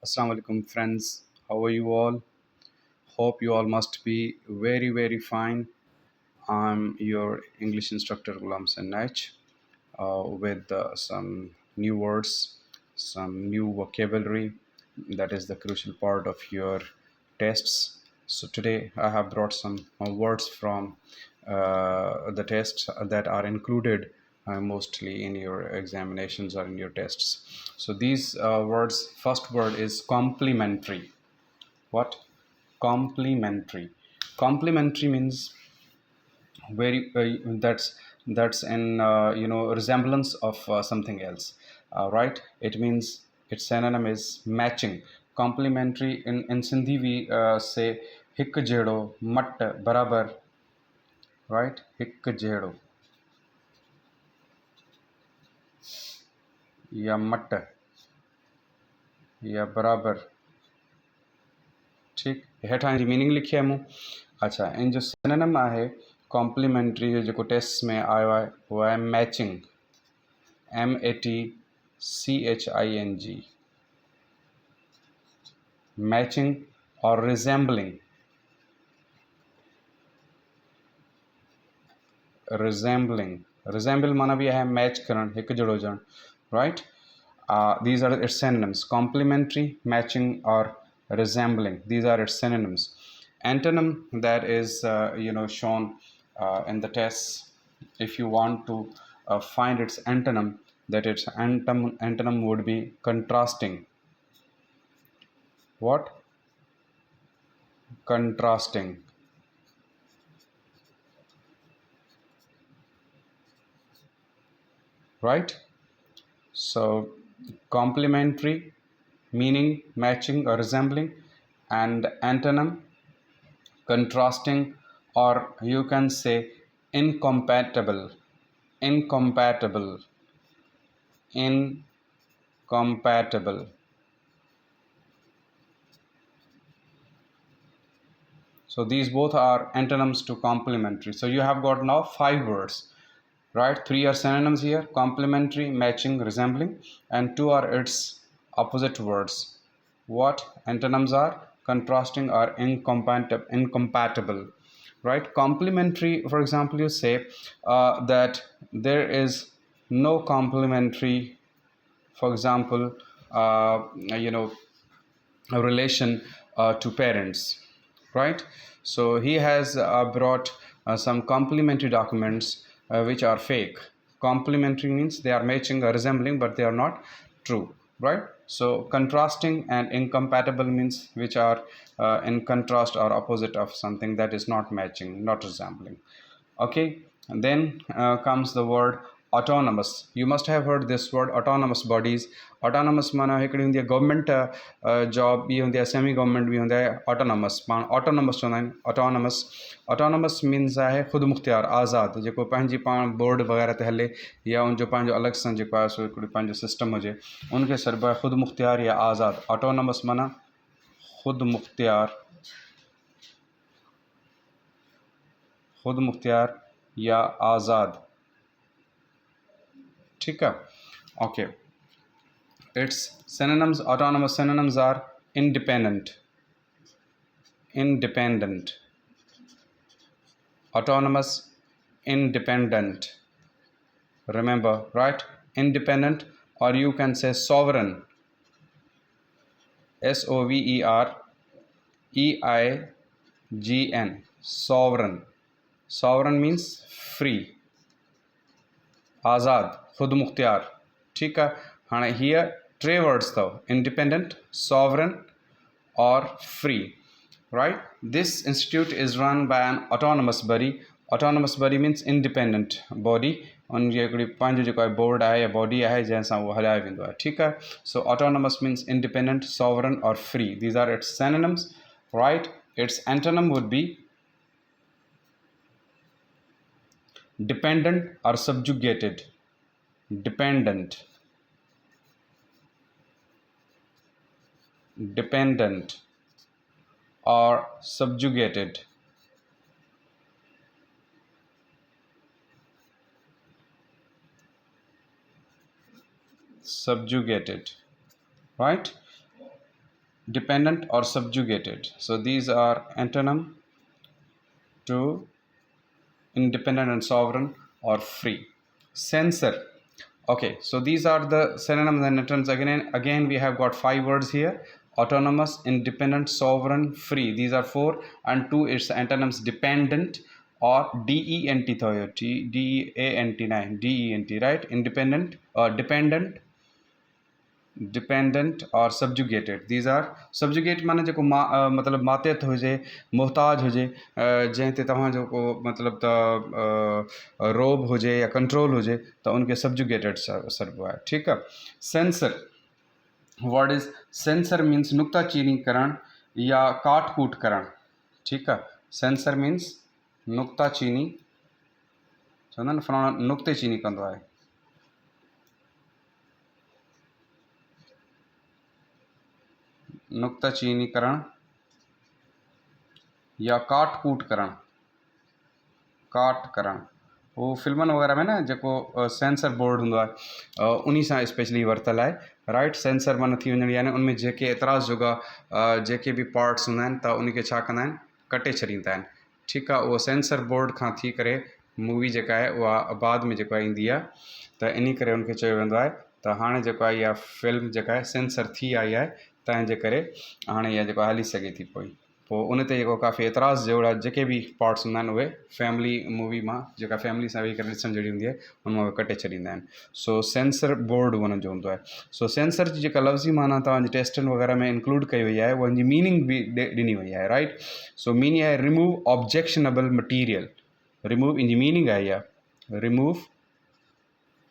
Assalamu alaikum friends. How are you all? Hope you all must be very fine. I'm your English instructor Ghulam Sennach with some new words, some new vocabulary that is the crucial part of your tests. So today I have brought some words from the tests that are included mostly in your examinations or in your tests. So these words, first word is complementary. What? Complementary. Complementary means very that's in resemblance of something else, right? It means its synonym is matching. Complementary in Sindhi we say hik jehdo mat barabar, right? Hik jehdo या मट या बराबर, ठीक। हेठां जी meaning लिखी है मूं। अच्छा, इन जो सिनोनिम आहे कॉम्प्लीमेंट्री जो जेको टेस्ट में आयो आहे वो आहे मैचिंग, MATCHING, मैचिंग। और रिजेंबलिंग, रिजेंबल माना भी है मैच करण, हिक जड़ो हुजण, right. These are its synonyms: complementary, matching, or resembling. These are its synonyms. Antonym that is shown in the tests. If you want to find its antonym, that its antonym would be contrasting. What? Contrasting. Right? So complementary, meaning matching or resembling, and antonym contrasting, or you can say incompatible, incompatible, incompatible. So these both are antonyms to complementary. So you have got now 5 words, right? 3 are synonyms here: complementary, matching, resembling, and 2 are its opposite words. What antonyms are? Contrasting or incompatible, right? Complementary, for example, you say that there is no complementary, for example, you know a relation to parents, right? So he has brought some complementary documents which are fake. Complementary means they are matching or resembling, but they are not true, right? So contrasting and incompatible means which are in contrast or opposite of something that is not matching, not resembling. Okay, and then comes the word autonomous. You must have heard this word, autonomous bodies. Autonomous माना हिकिड़ी हूंदी आहे government job, ॿी हूंदी आहे semi government, बि हूंदी आहे autonomous. पाण ऑटोनमस चवंदा आहिनि ऑटोनमस। ऑटोनमस मीन्स आहे ख़ुदि मुख़्तियार, आज़ादु, जेको पंहिंजी पाण बोर्ड वग़ैरह ते हले या उनजो पंहिंजो अलॻि सां जेको आहे सो हिकिड़ो पंहिंजो सिस्टम हुजे, उनखे सॾिबो आहे ख़ुदि मुख़्तियार या आज़ादु। ऑटोनमस माना ख़ुदि मुख़्तियार, खुद मुख्तियार या आज़ाद, ठीक है। Okay, it's synonyms, autonomous synonyms are independent, independent, autonomous, independent. Remember, right? Independent, or you can say sovereign, SOVEREIGN, sovereign. Sovereign means free, आज़ाद, ख़ुदि मुख़्तियार, ठीक है। हाँ, here 3 words अथव: independent, sovereign, or free, right? This institute is run by an autonomous body. Autonomous body means independent body, उन जी हिकिड़ी पंहिंजो जेको आहे बोर्ड आहे या बॉडी आहे जंहिंसां उहो हलायो वेंदो आहे, ठीकु आहे। सो autonomous means independent, sovereign, or free. These are its synonyms, right? Its antonym would be dependent or subjugated, dependent, dependent, or subjugated, subjugated, right? dependent or subjugated. So these are antonym to independent and sovereign or free. Censor. Okay, so these are the synonyms and antonyms. Again we have got 5 words here: autonomous, independent, sovereign, free. These are 4, and 2 is antonyms: dependent or dent though, dent 9 dent, right? Independent or dependent or subjugated. These are subjugate माने जो मतलब मातहत हो जाए, मोहताज हो जाए, जैसे तव्हां जो को मतलब त रोब हो जाए या कंट्रोल हो जाए, तो उनके subjugated सर्व है. ठीक है. Censor. Word is censor means नुक्ताचीनी करण या काट कूट करण. ठीक है. सेंसर मीन्स नुक्ताचीनी, चवंदा न फलाणो नुक्ते चीनी कंदो आहे. नुक्ताचीनी करण या काट कूट करण. काट करण वो फिल्मन वग़ैरह में न जो सेंसर बोर्ड होंदो आहे, उन्हीं सां स्पेशली वरतल आहे. राइट. सेंसर मन थी वञण, यानी उनमें जेके एतराज़ जोगा जेके भी पार्ट्स हूंदा आहिनि, त उनखे छा कंदा आहिनि, कटे छॾींदा आहिनि. ठीकु आहे. उहो सेंसर बोर्ड खां थी करे मूवी जेका आहे उहा बाद में जेको ईंदी आहे, त इन करे उनखे चयो वेंदो आहे त हाणे जेको आहे इहा फिल्म जेका आहे सेंसर थी आई आहे, तंहिंजे करे हाणे इहा जेको हली सघे थी पोइ उन ते जेको काफ़ी एतिराज़ जहिड़ा जेके बि पार्ट्स हूंदा आहिनि उहे फैमिली मूवी मां, जेका फैमिली सां वेही करे ॾिसण जहिड़ी हूंदी आहे, उन मां उहे कटे छॾींदा आहिनि. सो सेंसर बोर्ड हुन जो हूंदो आहे. सो सेंसर जी जेका लफ़्ज़ी माना तव्हांजे टेस्टनि वग़ैरह में इंक्लूड कई वई आहे, उन जी मीनिंग बि ॾिनी वई आहे. राइट. सो मीनिंग आहे remove objectionable material. Removing जी मीनिंग आहे इहा. रिमूव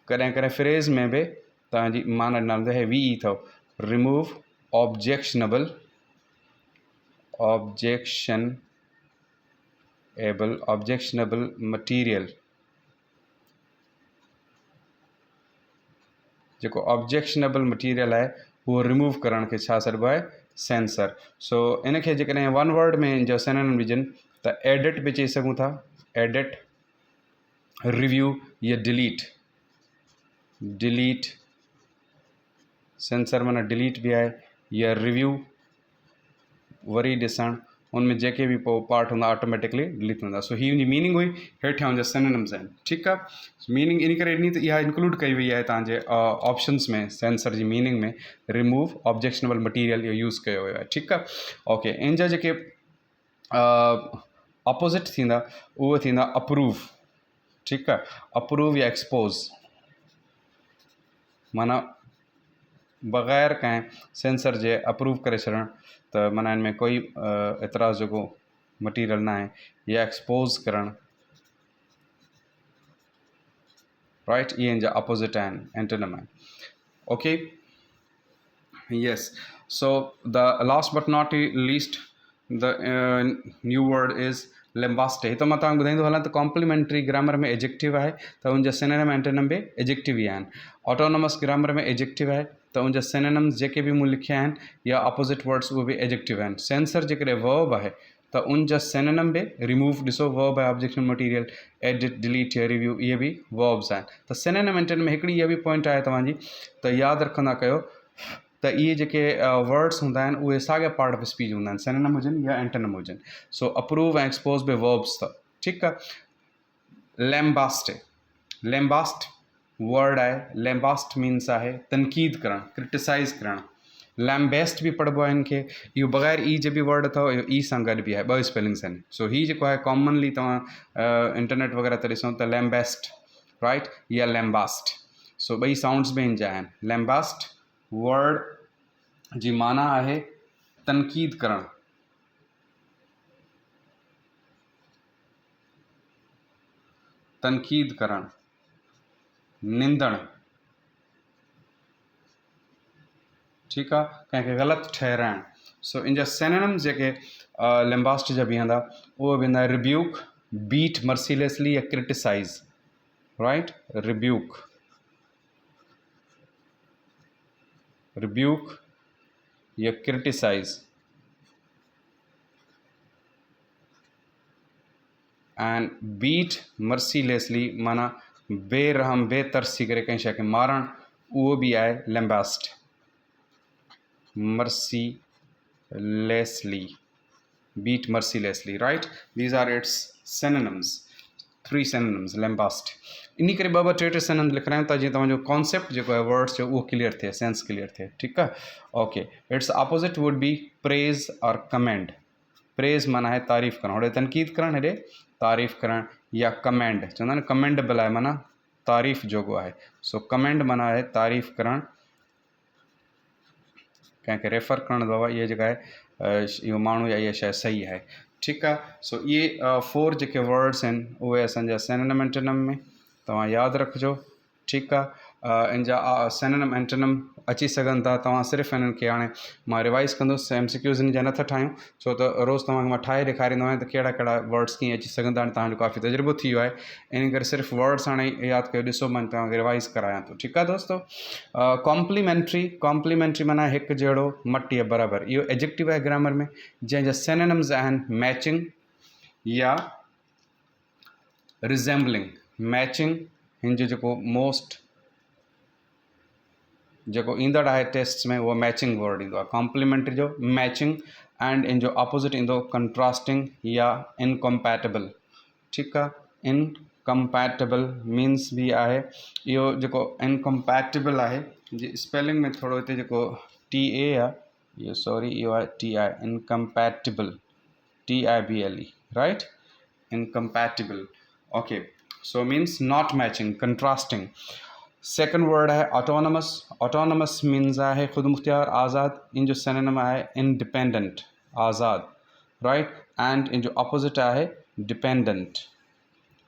कॾहिं कॾहिं फ्रेज़ में बि तव्हांजी माना ॾिनल आहे वी ई अथव. Remove objectionable material. जेको ऑब्जेक्शनेबल मटीरियल आहे उहो रिमूव करण खे छा सॾिबो आहे, सेंसर. सो इनखे जेकॾहिं वन वर्ड में जो सिनोनिम विझनि त एडिट बि चई सघूं था. एडिट, रिव्यू या डिलीट. डिलीट सेंसर माना डिलीट भी है, या रिव्यू वरी ॾिसण, उनमें जेके भी पार्ट हूंदा ऑटोमेटिकली डिलीट हूंदा. सो ही उनजी मीनिंग हुई. हेठियां उनजा सिनोनिम्स आहिनि. ठीकु आहे. मीनिंग इन करे ॾिनी त इहा इंक्लूड कई वई आहे तव्हांजे ऑप्शन्स में. सेंसर जी मीनिंग में रिमूव ऑब्जेक्शनेबल मटीरियल इहो यूज़ कयो वियो आहे. ठीकु आहे. ओके. इन जा जेके अपोज़िट थींदा उहे थींदा अप्रूव. ठीकु आहे. अप्रूव या एक्सपोज़ माना बग़ैर कंहिं सेंसर जे अप्रूव करे छॾणु, त माना इन में कोई एतिराज़ जेको मटीरियल न आहे, या एक्सपोज़ करणु. राइट. इहे इन जा अपोज़िट आहिनि, एंटोनिम आहिनि. Okay. Yes. So the last but not least the new word is lambaste. हिते मां तव्हांखे ॿुधाईंदो हलां त कॉम्प्लीमेंट्री ग्रामर में एजेक्टिव आहे, त उनजा सिनोनिम एंटोनिम बि एजेक्टिव ई आहिनि. ऑटोनॉमस ग्रामर में एजेक्टिव आहे, त उनजा सिनोनिम्स जेके बि मूं लिखिया आहिनि या अपोज़िट वर्ड्स उहे बि एजेक्टिव आहिनि. सेंसर जेकॾहिं वर्ब आहे त उनजा सिनोनिम बि रिमूव, ॾिसो वर्ब आहे ऑब्जेक्शनल मटीरियल, एडिट, डिलीट या रिव्यू, इहे बि वर्ब्स आहिनि. त सिनोनिम एंटोनिम में हिकिड़ी इहा बि पॉइंट आहे तव्हांजी, त यादि रखंदा कयो त इहे जेके वर्ड्स हूंदा आहिनि उहे साॻिया पार्ट ऑफ स्पीच हूंदा आहिनि, सिनोनिम हुजनि या एंटोनिम हुजनि. सो अप्रूव ऐं एक्सपोज़ बि वर्ब्स अथव. ठीकु आहे. लैम्बास्टे. लैम्बास्ट वर्ड आहे. लैम्बास्ट मीन्स आहे तनक़ीद करणु, क्रिटिसाइज़ करणु. लैम्बेस्ट बि पढ़िबो आहे हिनखे. इहो बग़ैर ई जे बि वर्ड अथव, इहो ई सां गॾु बि आहे, ॿ स्पेलिंग्स आहिनि. सो हीउ जेको आहे कॉमनली तव्हां इंटरनेट वग़ैरह ते ॾिसो त लैम्बेस्ट, राइट, या लैम्बास्ट. सो ॿई साउंड्स बि हिन जा आहिनि. लैम्बास्ट वर्ड जी माना आहे तनक़ीद करणु. तनक़ीद करणु, निंदणु. ठीकु आहे. कंहिंखे ग़लति ठहिराइणु. सो इन जा सिनोनिम्स जेके लैम्बास्ट जा बीहंदा उहे बीहंदा रिब्यूक, बीट मर्सीलेसली या क्रिटिसाइज़. राइट. रिब्यूक, रिब्यूक या क्रिटिसाइज़. एंड बीट मर्सीलेसली माना बेरहम बेतरसी करे कंहिं शइ खे मारणु, उहो बि आहे lambaste. Mercy mercilessly, beat mercilessly, right? These are its synonyms, 3 synonyms lambast. इन करे ॿ टे synonyms लिख रहे हैं ताकि तव्हांजो कॉन्सेप्ट जेको आहे वर्ड्स जो उहो क्लियर थिए, सेंस क्लियर थिए, ठीकु आहे? Okay, it's opposite would be praise और कमेंड. प्रेज़ माना है तारीफ़ करणु, होॾे तनक़ीद करणु, हेॾे तारीफ़ करणु, या कमेंड चवंदा आहिनि कमेंडेबल आहे माना तारीफ़ जोॻो आहे. सो कमेंड माना आहे तारीफ़ करणु, कंहिंखे रेफर करणु दवा, इहा जेका आहे इहो माण्हू या इहा शइ सही आहे, ठीकु आहे? सो इहे 4 जेके वर्ड्स आहिनि उहे असांजा सिनोनिम एंटोनिम में तव्हां यादि रखिजो, ठीकु आहे? इन जा सिनोनिम एंटोनिम अची सघनि था. तव्हां सिर्फ़ु हिननि खे हाणे मां रिवाइज़ कंदुसि, MCQs हिन जा नथा ठाहियूं छो त रोज़ु तव्हांखे मां ठाहे ॾेखारींदो आहियां त कहिड़ा कहिड़ा वर्ड्स कीअं अची सघंदा आहिनि. तव्हांजो काफ़ी तजुर्बो थी वियो आहे, इन करे सिर्फ़ु वर्ड्स हाणे यादि कयो. ॾिसो मां तव्हांखे रिवाइज़ करायां थो, ठीकु आहे दोस्तो? कॉम्प्लीमेंट्री माना हिकु जहिड़ो, मटीअ बराबरि. इहो एडजेक्टिव आहे ग्रामर में, जंहिंजा सिनोनिम्स आहिनि मैचिंग या रिज़ेम्बलिंग. मैचिंग हिन जो जेको मोस्ट जेको ईंदड़ आहे टेस्ट में उहो मैचिंग वर्ड ईंदो आहे. कॉम्प्लीमेंट्री जो मैचिंग, एंड इन जो अपोजिट ईंदो कंट्रास्टिंग या इनकम्पैटिबल, ठीकु आहे? इनकम्पैटिबल मीन्स बि आहे इहो जेको इनकम्पैटिबल आहे, जी स्पेलिंग में थोरो हिते जेको TA आहे, इहो सॉरी इहो आहे TI, incompatible, TIBLE, right? Incompatible. Okay, so means not matching, contrasting. Second word है ऑटोनमस. ऑटोनमस मीन्स है खुद मुख्तियार, आज़ाद. इन जो सिनोनिम है independent, Azad, right? And in जो अपोजिट है डिपेंडेंट,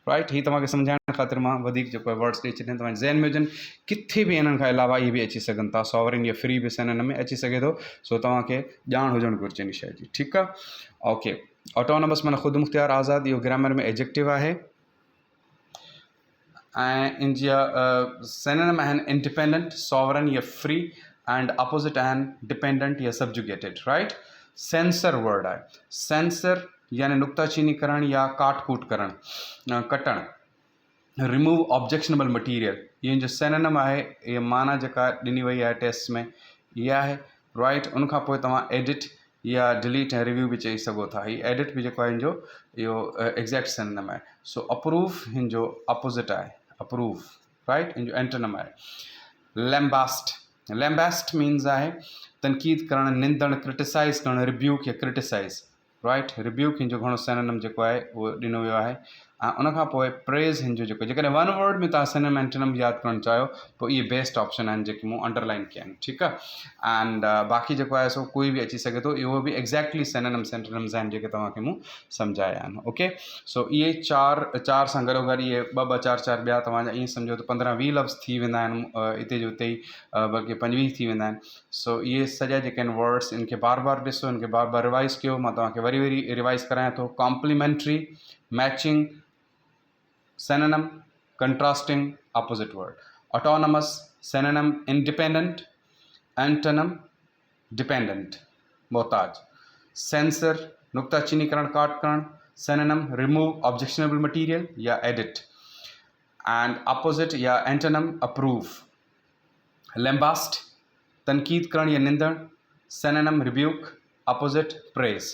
राइट? ही तव्हांखे सम्झाइण ख़ातिर मां वधीक जेको आहे वर्ड्स ॾेई छॾिया, तव्हांजे ज़हन में हुजनि. किथे बि इन्हनि खां अलावा इहे बि अची सघनि था, सॉवरिन या फ्री बि सिनोनिम में अची सघे थो. सो तव्हांखे ॼाण हुजणु घुरिजे इन शइ जी, ठीकु आहे? ओके, ऑटोनमस माना ख़ुदि मुख्तियार, आज़ाद. इहो ग्रामर में एडजेक्टिव आहे. ऐं इन जा सिनोनिम आहिनि इंडिपेंडेंट, सॉवरन या फ्री, एंड अपोजिट आहिनि डिपेंडेंट या सब्जुगेटेड, राइट? सेंसर वर्ड आहे. सेंसर यानी नुक्ताचीनी करणु या काट कूट करणु, कटणु. रिमूव ऑब्जेक्शनेबल मटीरियल, इहो जो सिनोनिम आहे, इहा माना जेका ॾिनी वई आहे टेस्ट में इहा आहे, राइट? उनखां पोइ तव्हां एडिट या डिलीट ऐं रिव्यू बि चई सघो था. हीउ एडिट बि जेको आहे हिन जो इहो एग्जैक्ट सिनोनिम आहे. सो अप्रूव हिन जो अपोजिट आहे, अप्रूव, राइट? इन जो एंटोनिम आहे लैम्बास्ट. लैम्बास्ट मीन्स आहे तनक़ीद करणु, निंदणु, क्रिटिसाइज़ करणु, रिब्यूक या क्रिटिसाइज़, राइट? रिब्यूक हिन जो घणो सिनोनिम जेको आहे उहो ॾिनो वियो आहे. ऐं उनखां पोइ प्रेज़ हिन जो जेको, जेकॾहिं वन वर्ड में तव्हां सिनोनिम एंटोनिम यादि करणु चाहियो पोइ इहे बेस्ट ऑप्शन आहिनि जेके मूं अंडरलाइन कया आहिनि, ठीकु आहे? एंड बाक़ी जेको आहे सो कोई बि अची सघे थो, इहो बि एक्ज़ैक्टली सिनोनिम्स एंटोनिम्स आहिनि जेके तव्हांखे मूं सम्झाया आहिनि. ओके, सो इहे चार सां गॾो गॾु इहे ॿ चार ॿिया तव्हांजा ईअं सम्झो त 15-20 लफ़्ज़ थी वेंदा आहिनि हिते जो हिते ई, बल्कि 25 थी वेंदा आहिनि. सो इहे सॼा जेके आहिनि वर्ड्स, इनखे बार बार ॾिसो, इनखे बार बार रिवाइज़ कयो. मां तव्हांखे वरी रिवाइज़ करायां थो. Complimentary, matching, synonym, contrasting, opposite word. Autonomous, synonym, independent, antonym, dependent, मोहताज. Censor, नुक्ताचीनी करण, काट करण. Synonym, remove objectionable material या edit. And opposite या antonym, approve. Lambast, तनकीद करण या निंदण. Synonym, rebuke. Opposite, praise.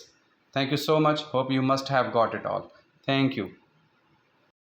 Thank you so much. Hope you must have got it all. Thank you.